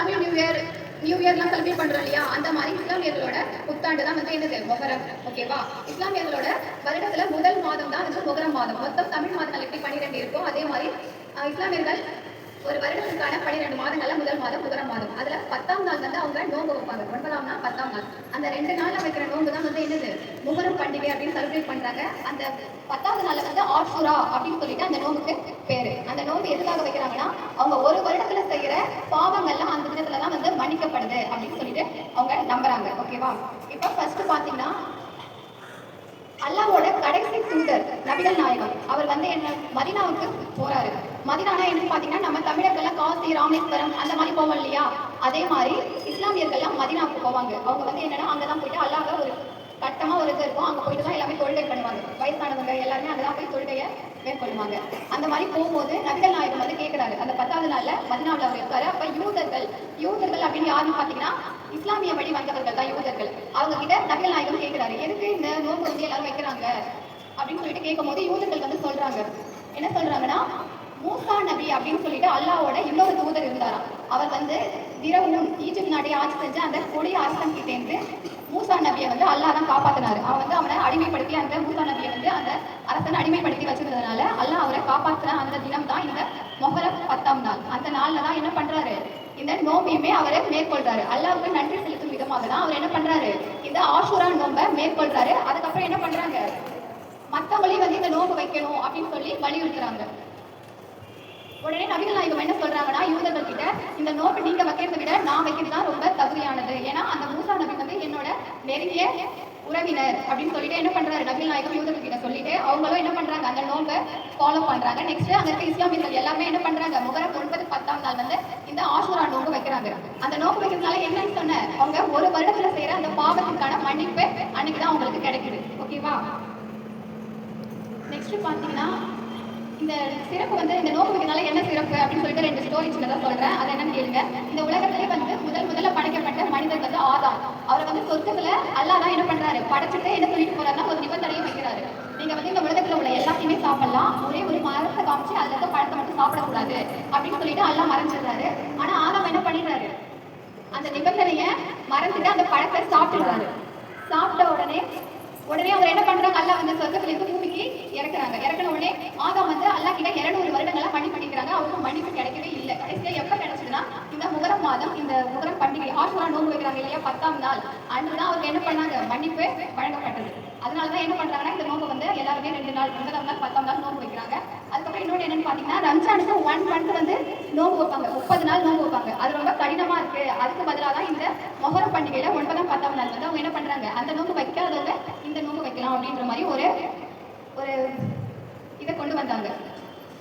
Tamil new இயர்லாம் celebrate பண்றோம் இல்லையா, அந்த மாதிரி இஸ்லாமியர்களோட புத்தாண்டு தான் வந்து என்னது மொஹரம். ஓகேவா? இஸ்லாமியர்களோட வருடத்துல முதல் மாதம் தான் வந்து மொஹரம் மாதம். மொத்தம் தமிழ் மாதங்கள் எப்படி 12 இருக்கும், அதே மாதிரி இஸ்லாமியர்கள் ஒரு வருடத்துக்கான 12 மாதங்கள்ல முதல் மாதம் மொஹரம் மாதம். அதுல 10ஆம் நாள் வந்து அவங்க நோன்பு வைப்பாங்க. 9ஆம் நாள் 10ஆம் நாள் அந்த 2 நாள்ல வைக்கிற நோன்பு தான் வந்து என்னது மொஹரம் பண்டிகை அப்படின்னு செலிப்ரேட் பண்றாங்க. அந்த 10வது நாள்ல வந்து ஆஷுரா அப்படின்னு சொல்லிட்டு அந்த நோம்புக்கு பேரு. அந்த நோம்பு எதுக்காக வைக்கிறாங்கன்னா, அவங்க ஒரு வருடத்துல செய்யற பாவங்கள்லாம் அந்த தினத்துல தான் வந்து மன்னிக்கப்படுது அப்படின்னு சொல்லிட்டு அவங்க நம்புறாங்க. ஓகேவா? இப்ப ஃபர்ஸ்ட் பாத்தீங்கன்னா, அல்லாஹ்வோட கடைசி தூதர் நபிகள் நாயகம் அவர் வந்து என்ன மதீனாவுக்கு போறாரு. மதீனானா என்னன்னு பாத்தீங்கன்னா, நம்ம தமிழர்கள்லாம் காசி, ராமேஸ்வரம் அந்த மாதிரி போவோம் இல்லையா, அதே மாதிரி இஸ்லாமியர்கள்லாம் மதீனாவுக்கு போவாங்க. அவங்க வந்து என்னன்னா அங்கதான் போயிட்டு அல்லாஹ் ஒரு கட்டமா ஒரு இது இருக்கும், அங்க போயிட்டு தான் எல்லாமே தொழுகை பண்ணுவாங்க. வயசானவங்க எல்லாருமே அங்கதான் போய் தொழுகையை மேற்கொள்ளுவாங்க. அந்த மாதிரி போகும்போது நபிகள் நாயகம் வந்து கேட்கிறாரு, அந்த 10வது நாள்ல மதீனாவுல அவர் இருக்காரு. அப்ப யூதர்கள் அப்படின்னு யாருன்னு பாத்தீங்கன்னா இஸ்லாமிய வழி வந்தவர்கள் தான் யூதர்கள். அவங்க கிட்ட நபிகள் நாயகம் கேட்கிறாரு, எதுக்கு இந்த நோன்பு வந்து எல்லாரும் வைக்கிறாங்க அப்படின்னு சொல்லிட்டு கேட்கும் போது யூதர்கள் வந்து சொல்றாங்க, என்ன சொல்றாங்கன்னா, மூசா நபி அப்படின்னு சொல்லிட்டு அல்லாஹ்வோட இன்னொரு தூதர் இருந்தாராம். அவர் வந்து திரவும் ஈஜிப்ட் நாட்டை ஆட்சி செஞ்ச அந்த கொடிய அரசன் கிட்ட இருந்து மூசா நபியை வந்து அல்லாஹ் தான் காப்பாத்தினாரு. அவன் வந்து அவனை அடிமைப்படுத்தி அந்த மூசா நபியை வந்து அந்த அரசனை அடிமைப்படுத்தி வச்சிருந்ததுனால அல்லாஹ் அவரை காப்பாற்றின அந்த தினம் தான் இந்த மொஹரம் 10ஆம் நாள். அந்த நாள்ல தான் என்ன பண்றாரு, இந்த நோம்பையுமே அவரை மேற்கொள்றாரு. அல்லாஹ்வுக்கு நன்றி செலுத்தும் விதமாக தான் அவர் என்ன பண்றாரு, இந்த ஆஷுரா நோம்பை மேற்கொள்றாரு. அதுக்கப்புறம் என்ன பண்றாங்க, மற்றவங்களையும் வந்து இந்த நோம்பு வைக்கணும் அப்படின்னு சொல்லி வலியுறுத்துறாங்க. உடனே நபிகள் நாயகம் என்ன சொல்றாங்கன்னா, யூதர்கள் கிட்ட இந்த நோம்பு நீங்க வைக்கிறதை விட நான் வைக்கிறது தான் ரொம்ப தகுதியானது. ஏன்னா அந்த மூசா நபி வந்து என்னோட நெருங்கிய உறவினர் அப்படின்னு சொல்லிட்டு என்ன பண்றாரு நபிகள் நாயகம் யூதர்கள் கிட்ட சொல்லிட்டு அவங்களும் என்ன பண்றாங்க, அந்த நோம்பை ஃபாலோ பண்றாங்க. நெக்ஸ்ட் அங்க இருக்க இஸ்லாமியர்கள் எல்லாமே என்ன பண்றாங்க, முகரம் 9, 10ஆம் நாள் வந்து இந்த ஆஷுரா நோம்பு வைக்கிறாங்க. அந்த நோம்பு வைக்கிறதுனால என்னன்னு சொன்ன, அவங்க ஒரு வருடத்துல செய்யற அந்த பாவத்துக்கான மன்னிப்பு அன்னைக்குதான் அவங்களுக்கு கிடைக்குது. ஓகேவா? நெக்ஸ்ட் பாத்தீங்கன்னா, இந்த சிறப்பு வந்து இந்த நோம்பு வைக்கிறதுனால என்ன சிறப்பு அப்படின்னு சொல்லிட்டு 2 ஸ்டோரி சின்னதா சொல்றேன். அது என்னன்னு கேளுங்க. இந்த உலகத்திலே வந்து முதல்ல படைக்கப்பட்ட மனிதர் வந்து ஆதாம். அவரை வந்து சொர்க்கத்துல அல்லாஹ் தான் என்ன பண்றாரு, படைச்சிட்டு என்ன சொல்லிட்டு போறாருன்னா ஒரு நிபந்தனையும் வைக்கிறாரு, நீங்க வந்து இந்த உலகத்துல உள்ள எல்லாத்தையுமே சாப்பிடலாம், ஒரே ஒரு மரத்தை காமிச்சு அதுல இருக்க பழத்தை மட்டும் சாப்பிடக்கூடாது அப்படின்னு சொல்லிட்டு அல்லாஹ் மறைஞ்சிடுறாரு. ஆனா ஆதாம் என்ன பண்ணிடுறாரு, அந்த நிபந்தனையை மறைஞ்சிட்டு அந்த பழத்தை சாப்பிட்டுறாரு. சாப்பிட்ட உடனே அவர் என்ன பண்றாங்க, அல்லாஹ் வந்து சொர்க்கத்திலிருந்து பூமிக்கு இறக்குறாங்க. இறக்குன உடனே ஆதாம் வந்து அல்லாஹ் கிட்ட 200 வருடங்களா மன்னிப்பு பண்ணிக்கிறாங்க. அவருக்கும் மன்னிப்பு கிடைக்கவே இல்லை. கடைசியா எப்ப கிடைச்சதுன்னா இந்த முகரம் மாதம், இந்த முகரம் பண்டிகை ஆஷுரா நோன்பு வைக்கிறாங்க இல்லையா, 10ஆம் நாள் அன்றுதான் அவருக்கு என்ன பண்ணாங்க, மன்னிப்பு வழங்கப்பட்டது. அதனாலதான் என்ன பண்றாங்கன்னா இந்த நோம்பு வந்து எல்லாருமே 2 நாள் 9ஆம் நாள் 10ஆம் நாள் நோம்பு வைக்கிறாங்க. அதுக்கப்புறம் இன்னொன்று என்னன்னு பாத்தீங்கன்னா, ரம்ஜானுக்கு 1 மந்த் வந்து நோம்பு வைப்பாங்க, 30 நாள் நோம்பு வைப்பாங்க. அது ரொம்ப கடினமா இருக்கு. அதுக்கு பதிலாக தான் இந்த மொஹரம் பண்டிகையில 9ஆம் 10ஆம் நாள் வந்து அவங்க என்ன பண்றாங்க, அந்த நோம்பு வைக்காதவங்க இந்த நோம்பு வைக்கலாம் அப்படின்ற மாதிரி ஒரு இதை கொண்டு வந்தாங்க.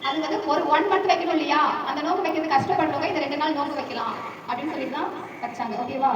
அது வந்து ஒரு 1 மந்த் வைக்கணும் இல்லையா, அந்த நோம்பு வைக்கிறது கஷ்டப்படுறவங்க இந்த 2 நாள் நோம்பு வைக்கலாம் அப்படின்னு சொல்லிட்டு தான் வச்சாங்க. ஓகேவா?